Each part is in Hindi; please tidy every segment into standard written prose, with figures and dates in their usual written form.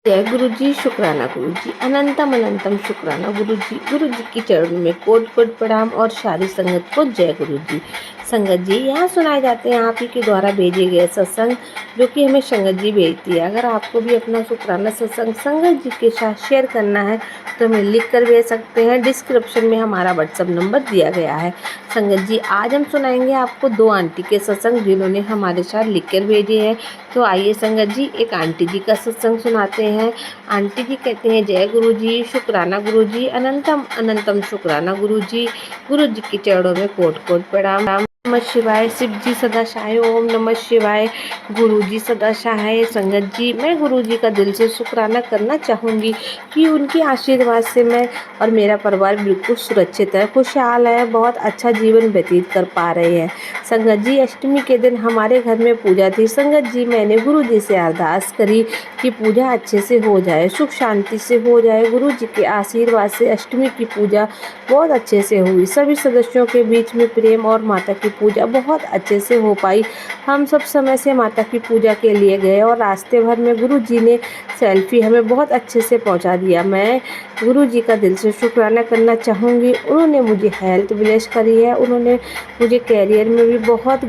जय गुरु जी, शुक्राना गुरु जी, अनंतम अनंतम शुक्राना गुरु जी की चरणों में कोट कोट प्रणाम और सारी संगत को जय गुरु जी। संगत जी, यहाँ सुनाए जाते हैं आप ही के द्वारा भेजे गए सत्संग, जो कि हमें संगत जी भेजती है। अगर आपको भी अपना शुक्राना सत्संग संगत जी के साथ शेयर करना है तो हमें लिख कर भेज सकते हैं। डिस्क्रिप्शन में हमारा व्हाट्सएप नंबर दिया गया है। संगत जी, आज हम सुनाएंगे आपको दो आंटी के सत्संग, जिन्होंने हमारे साथ लिख कर भेजे हैं। तो आइए संगत जी, एक आंटी जी का सत्संग सुनाते हैं। आंटी जी कहते हैं, जय गुरु जी, शुक्राना गुरु जी, अनंतम अनंतम शुक्राना गुरु जी के चरणों में कोट कोट प्रणाम। नमः शिवाय। शिव जी सदा सहाय। ओम नमः शिवाय। गुरु जी सदा सहाय। संगत जी, मैं गुरु जी का दिल से शुक्राना करना चाहूँगी कि उनके आशीर्वाद से मैं और मेरा परिवार बिल्कुल सुरक्षित है, खुशहाल है, बहुत अच्छा जीवन व्यतीत कर पा रहे हैं। संगत जी, अष्टमी के दिन हमारे घर में पूजा थी। संगत जी, मैंने गुरु जी से अरदास करी कि पूजा अच्छे से हो जाए, सुख शांति से हो जाए। गुरु जी के आशीर्वाद से अष्टमी की पूजा बहुत अच्छे से हुई। सभी सदस्यों के बीच में प्रेम और माता की पूजा बहुत अच्छे से हो पाई। हम सब समय से माता की पूजा के लिए गए और रास्ते भर में गुरु जी ने सेल्फी हमें बहुत अच्छे से पहुंचा दिया। मैं गुरु जी का दिल से शुक्राना करना चाहूँगी। उन्होंने मुझे हेल्थ ब्लेस करी है, उन्होंने मुझे कैरियर में भी बहुत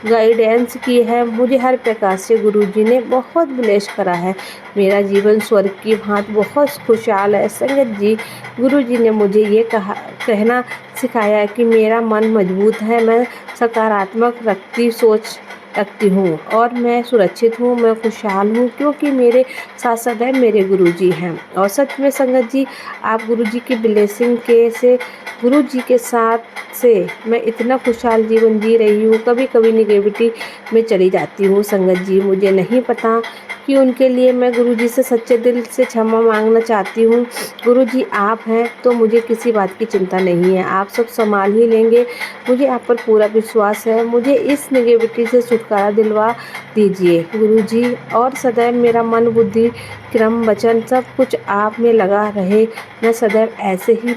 गाइडेंस की है। मुझे हर प्रकार से गुरु जी ने बहुत ब्लेस करा है। मेरा जीवन स्वर्ग की भांति बहुत खुशहाल है। संगत जी, गुरु जी ने मुझे ये कहना सिखाया है कि मेरा मन मजबूत है, मैं सकारात्मक सोच रखती हूँ और मैं सुरक्षित हूँ, मैं खुशहाल हूँ, क्योंकि मेरे साथ सदैव मेरे गुरुजी हैं। और सच में संगत जी, आप गुरुजी की ब्लेसिंग से गुरुजी के साथ से मैं इतना खुशहाल जीवन जी रही हूँ। कभी कभी निगेटिविटी में चली जाती हूँ। संगत जी, मुझे नहीं पता कि उनके लिए मैं गुरुजी से सच्चे दिल से क्षमा मांगना चाहती हूँ। गुरुजी आप हैं तो मुझे किसी बात की चिंता नहीं है, आप सब संभाल ही लेंगे। मुझे आप पर पूरा विश्वास है। मुझे इस नेगेटिविटी से छुटकारा दिलवा दीजिए गुरुजी, और सदैव मेरा मन, बुद्धि, क्रम, वचन सब कुछ आप में लगा रहे। मैं सदैव ऐसे ही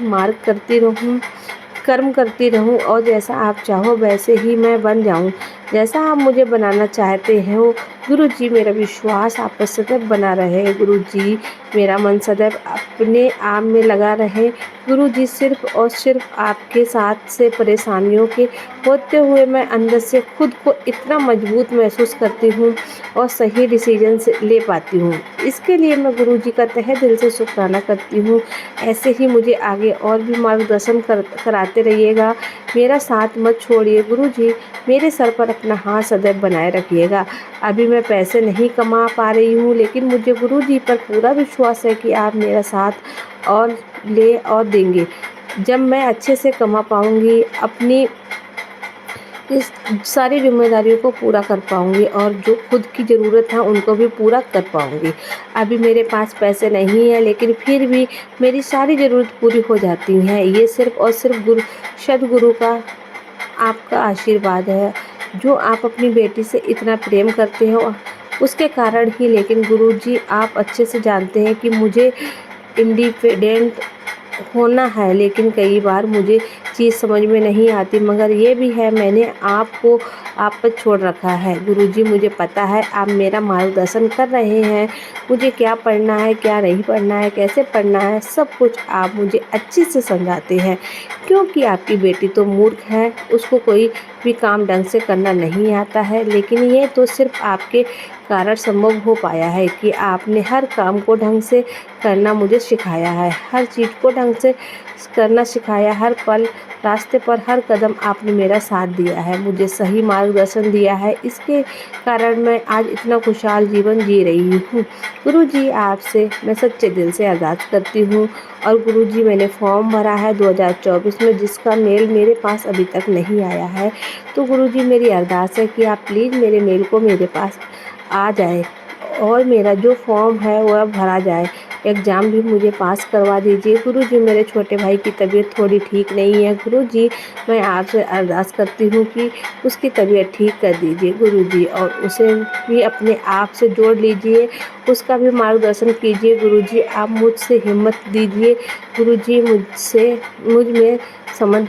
कर्म करती रहूं और जैसा आप चाहो वैसे ही मैं बन जाऊं, जैसा आप मुझे बनाना चाहते हो। गुरु जी, मेरा विश्वास आप पर सदैव बना रहे। गुरु जी, मेरा मन सदैव अपने आप में लगा रहे। गुरु जी, सिर्फ और सिर्फ आपके साथ से परेशानियों के होते हुए मैं अंदर से खुद को इतना मजबूत महसूस करती हूँ और सही डिसीजन से ले पाती हूँ। इसके लिए मैं गुरु जी का तहे दिल से शुक्राना करती हूँ। ऐसे ही मुझे आगे और भी मार्गदर्शन कराते रहिएगा। मेरा साथ मत छोड़िए गुरु जी, मेरे सर पर अपना हाथ सदैव बनाए रखिएगा। अभी मैं पैसे नहीं कमा पा रही हूँ, लेकिन मुझे गुरु जी पर पूरा विश्वास है कि आप मेरा साथ और ले और देंगे। जब मैं अच्छे से कमा पाऊँगी, अपनी इस सारी जिम्मेदारियों को पूरा कर पाऊँगी और जो खुद की ज़रूरत है उनको भी पूरा कर पाऊँगी। अभी मेरे पास पैसे नहीं है, लेकिन फिर भी मेरी सारी ज़रूरत पूरी हो जाती है। ये सिर्फ़ और सिर्फ सद्गुरु का आपका आशीर्वाद है, जो आप अपनी बेटी से इतना प्रेम करते हो उसके कारण ही। लेकिन गुरुजी, आप अच्छे से जानते हैं कि मुझे इंडिपेंडेंट होना है, लेकिन कई बार मुझे चीज़ समझ में नहीं आती। मगर ये भी है, मैंने आपको आप पर छोड़ रखा है। गुरुजी, मुझे पता है आप मेरा मार्गदर्शन कर रहे हैं। मुझे क्या पढ़ना है, क्या नहीं पढ़ना है, कैसे पढ़ना है, सब कुछ आप मुझे अच्छे से समझाते हैं। क्योंकि आपकी बेटी तो मूर्ख है, उसको कोई भी काम ढंग से करना नहीं आता है। लेकिन ये तो सिर्फ आपके कारण संभव हो पाया है कि आपने हर काम को ढंग से करना मुझे सिखाया है, हर चीज़ को ढंग से करना सिखाया। हर पल रास्ते पर हर कदम आपने मेरा साथ दिया है, मुझे सही मार्गदर्शन दिया है। इसके कारण मैं आज इतना खुशहाल जीवन जी रही हूँ। गुरुजी, आपसे मैं सच्चे दिल से अरदास करती हूँ। और गुरुजी, मैंने फॉर्म भरा है 2024 में, जिसका मेल मेरे पास अभी तक नहीं आया है। तो गुरुजी, मेरी अरदास है कि आप प्लीज़ मेरे मेल को मेरे पास आ जाए और मेरा जो फॉर्म है वह भरा जाए। एग्ज़ाम भी मुझे पास करवा दीजिए। गुरुजी, मेरे छोटे भाई की तबीयत थोड़ी ठीक नहीं है। गुरुजी, मैं आपसे अरदास करती हूँ कि उसकी तबीयत ठीक कर दीजिए गुरुजी, और उसे भी अपने आप से जोड़ लीजिए, उसका भी मार्गदर्शन कीजिए। गुरुजी, आप मुझसे हिम्मत दीजिए। गुरुजी, मुझ में समझ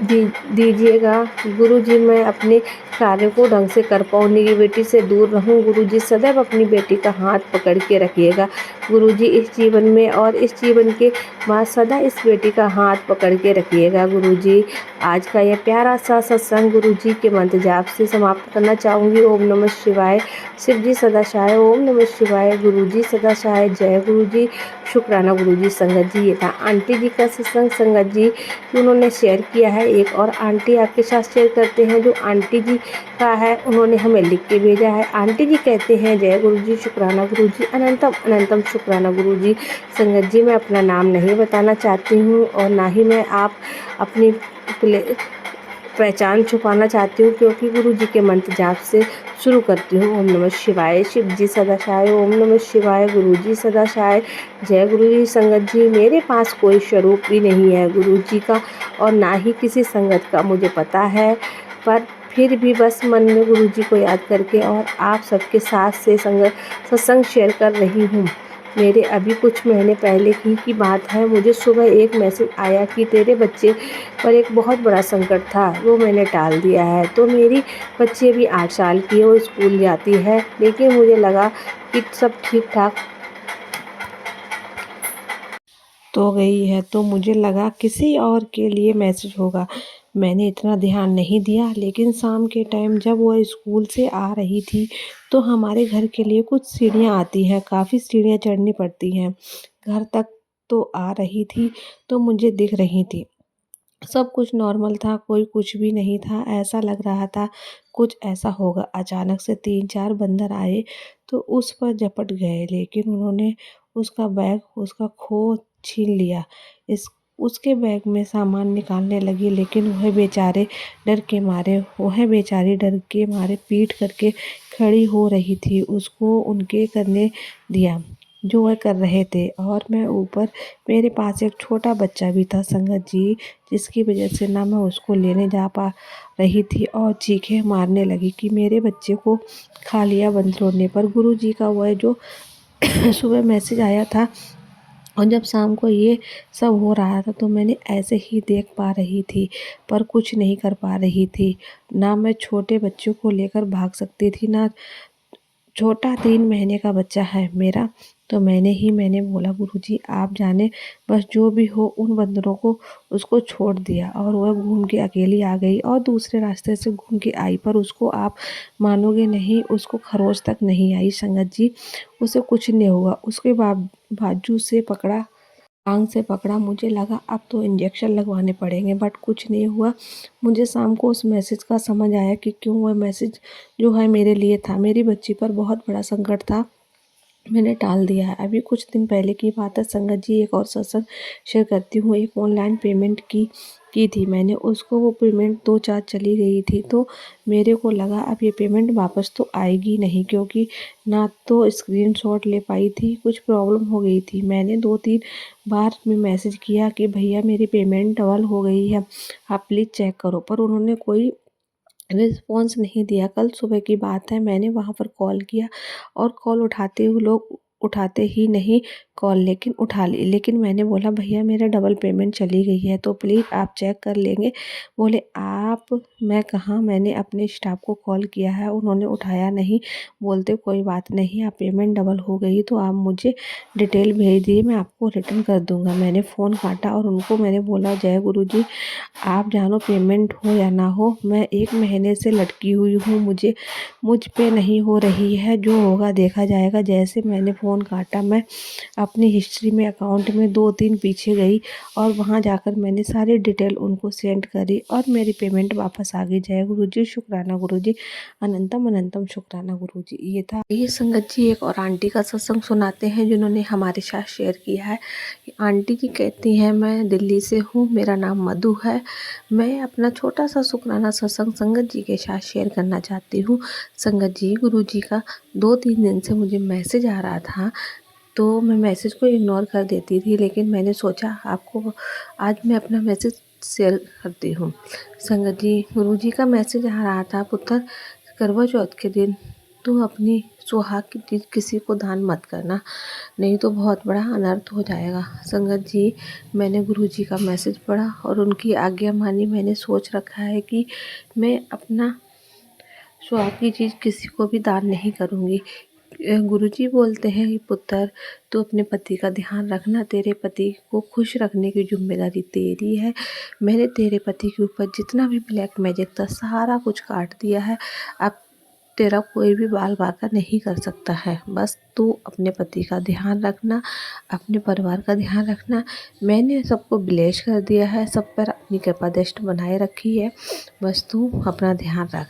दीजिएगा। गुरुजी, मैं अपने कार्य को ढंग से कर पाऊँ, निगेटिविटी से दूर रहूँ। गुरुजी सदैव अपनी बेटी का हाथ पकड़ के रखिएगा। गुरुजी इस जीवन में और इस जीवन के बाद सदा इस बेटी का हाथ पकड़ के रखिएगा। गुरुजी आज का यह प्यारा सा सत्संग गुरुजी के मंत्र जाप से समाप्त करना चाहूँगी। ओम नमः शिवाय। शिव जी सदा सहाय। ओम नमः शिवाय। गुरुजी सदा सहाय। जय गुरुजी। शुक्राना गुरुजी। संगत जी ये था आंटी जी का सत्संग। संगत जी उन्होंने शेयर किया है। एक और आंटी आपके साथ शेयर करते हैं जो आंटी जी का है, उन्होंने हमें लिख के भेजा है। आंटी जी कहते हैं जय गुरुजी। शुक्राना गुरुजी। अनंतम अनंतम शुक्राना गुरुजी। संगत जी मैं अपना नाम नहीं बताना चाहती हूँ और ना ही मैं आप अपनी पहचान छुपाना चाहती हूँ, क्योंकि गुरु जी के मंत्र जाप से शुरू करती हूँ। ओम नमः शिवाय। शिव जी सदा सहाय। ओम नमः शिवाय। गुरु जी सदा सहाय। जय गुरु जी। संगत जी मेरे पास कोई स्वरूप भी नहीं है गुरु जी का और ना ही किसी संगत का मुझे पता है, पर फिर भी बस मन में गुरु जी को याद करके और आप सबके साथ से सत्संग शेयर कर रही हूँ। मेरे अभी कुछ महीने पहले की बात है। मुझे सुबह एक मैसेज आया कि तेरे बच्चे पर एक बहुत बड़ा संकट था, वो मैंने टाल दिया है। तो मेरी बच्ची अभी 8 साल की है, वो स्कूल जाती है, लेकिन मुझे लगा कि सब ठीक ठाक तो गई है, तो मुझे लगा किसी और के लिए मैसेज होगा। मैंने इतना ध्यान नहीं दिया, लेकिन शाम के टाइम जब वो स्कूल से आ रही थी तो हमारे घर के लिए कुछ सीढ़ियाँ आती हैं, काफ़ी सीढ़ियाँ चढ़नी पड़ती हैं। घर तक तो आ रही थी तो मुझे दिख रही थी। सब कुछ नॉर्मल था, कोई कुछ भी नहीं था। ऐसा लग रहा था कुछ ऐसा होगा। अचानक से 3-4 बंदर आए तो उस पर झपट गए, लेकिन उन्होंने उसका बैग, उसका खो छीन लिया। इस उसके बैग में सामान निकालने लगी, लेकिन वह बेचारी डर के मारे पीट करके खड़ी हो रही थी। उसको उनके करने दिया जो वह कर रहे थे, और मैं ऊपर मेरे पास एक छोटा बच्चा भी था संगत जी, जिसकी वजह से ना मैं उसको लेने जा पा रही थी और चीखें मारने लगी कि मेरे बच्चे को खा लिया बंदरों ने। पर गुरु जी का वह जो सुबह मैसेज आया था और जब शाम को ये सब हो रहा था तो मैंने ऐसे ही देख पा रही थी, पर कुछ नहीं कर पा रही थी। ना मैं छोटे बच्चों को लेकर भाग सकती थी, ना छोटा 3 महीने का बच्चा है मेरा। तो मैंने बोला गुरुजी आप जाने, बस जो भी हो उन बंदरों को उसको छोड़ दिया और वह घूम के अकेली आ गई और दूसरे रास्ते से घूम के आई, पर उसको आप मानोगे नहीं, उसको खरोच तक नहीं आई संगत जी। उसे कुछ नहीं हुआ। उसके बाद बाजू से पकड़ा, टांग से पकड़ा, मुझे लगा अब तो इंजेक्शन लगवाने पड़ेंगे, बट कुछ नहीं हुआ। मुझे शाम को उस मैसेज का समझ आया कि क्यों वह मैसेज जो है मेरे लिए था। मेरी बच्ची पर बहुत बड़ा संकट था, मैंने टाल दिया है। अभी कुछ दिन पहले की बात है संगत जी, एक और सत्संग शेयर करती हूँ। एक ऑनलाइन पेमेंट की थी मैंने उसको, वो पेमेंट 2-4 चली गई थी, तो मेरे को लगा अब ये पेमेंट वापस तो आएगी नहीं, क्योंकि ना तो स्क्रीनशॉट ले पाई थी, कुछ प्रॉब्लम हो गई थी। मैंने 2-3 बार में मैसेज किया कि भैया मेरी पेमेंट डबल हो गई है, आप प्लीज़ चेक करो, पर उन्होंने कोई रिस्पॉन्स नहीं दिया। कल सुबह की बात है, मैंने वहाँ पर कॉल किया और कॉल उठाते हुए लोग उठाते ही नहीं कॉल, लेकिन उठा ली। लेकिन मैंने बोला भैया मेरा डबल पेमेंट चली गई है, तो प्लीज़ आप चेक कर लेंगे। बोले आप, मैं कहाँ, मैंने अपने स्टाफ को कॉल किया है, उन्होंने उठाया नहीं। बोलते कोई बात नहीं, आप पेमेंट डबल हो गई तो आप मुझे डिटेल भेज दिए, मैं आपको रिटर्न कर दूँगा। मैंने फ़ोन काटा और उनको मैंने बोला जय गुरु जी, आप जानो पेमेंट हो या ना हो, मैं 1 महीने से लटकी हुई हूँ, मुझ पे नहीं हो रही है, जो होगा देखा जाएगा। जैसे मैंने फ़ोन काटा, मैं अपनी हिस्ट्री में अकाउंट में 2-3 पीछे गई और वहाँ जाकर मैंने सारी डिटेल उनको सेंड करी और मेरी पेमेंट वापस आ गई। जय गुरु जी। शुक्राना गुरु जी। अनंतम अनंतम शुक्राना गुरु जी। ये था ये संगत जी। एक और आंटी का सत्संग सुनाते हैं जिन्होंने हमारे साथ शेयर किया है। आंटी जी कहती हैं मैं दिल्ली से हूँ, मेरा नाम मधु है। मैं अपना छोटा सा शुक्राना सत्संग संगत जी के साथ शेयर करना चाहती हूँ। संगत जी, गुरु जी का 2-3 दिन से मुझे मैसेज आ रहा था, तो मैं मैसेज को इग्नोर कर देती थी, लेकिन मैंने सोचा आपको आज मैं अपना मैसेज शेयर करती हूँ। संगत जी, गुरु जी का मैसेज आ रहा था, पुत्र करवा चौथ के दिन तू अपनी सुहाग की चीज़ किसी को दान मत करना, नहीं तो बहुत बड़ा अनर्थ हो जाएगा। संगत जी, मैंने गुरु जी का मैसेज पढ़ा और उनकी आज्ञा मानी। मैंने सोच रखा है कि मैं अपना स्वाद की चीज़ किसी को भी दान नहीं करूँगी। गुरुजी बोलते हैं कि पुत्र, तू अपने पति का ध्यान रखना, तेरे पति को खुश रखने की ज़िम्मेदारी तेरी है। मैंने तेरे पति के ऊपर जितना भी ब्लैक मैजिक था सारा कुछ काट दिया है। अब तेरा कोई भी बाल बाका नहीं कर सकता है। बस तू अपने पति का ध्यान रखना, अपने परिवार का ध्यान रखना। मैंने सबको ब्लेस कर दिया है, सब पर अपनी कृपा दृष्टि बनाए रखी है। बस तू अपना ध्यान रख।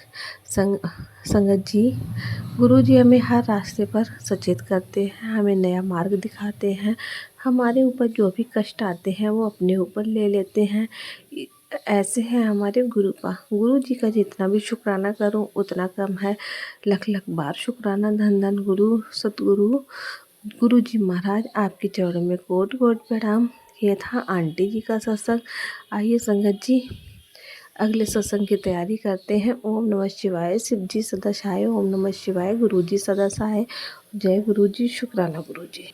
संगत जी, गुरु जी हमें हर रास्ते पर सचेत करते हैं, हमें नया मार्ग दिखाते हैं। हमारे ऊपर जो भी कष्ट आते हैं वो अपने ऊपर ले लेते हैं। ऐसे हैं हमारे गुरु जी का जितना भी शुक्राना करूं उतना कम है। लख लख बार शुक्राना। धन धन गुरु सतगुरु गुरु जी महाराज, आपके चरणों में कोट कोट प्रणाम। ये था आंटी जी का सत्संग। आइए संगत जी, अगले सत्संग की तैयारी करते हैं। ओम नमः शिवाय। शिव जी सदा सहाय। ओम नमः शिवाय। गुरु जी सदा सहाय। जय गुरु जी। शुक्राना गुरु जी।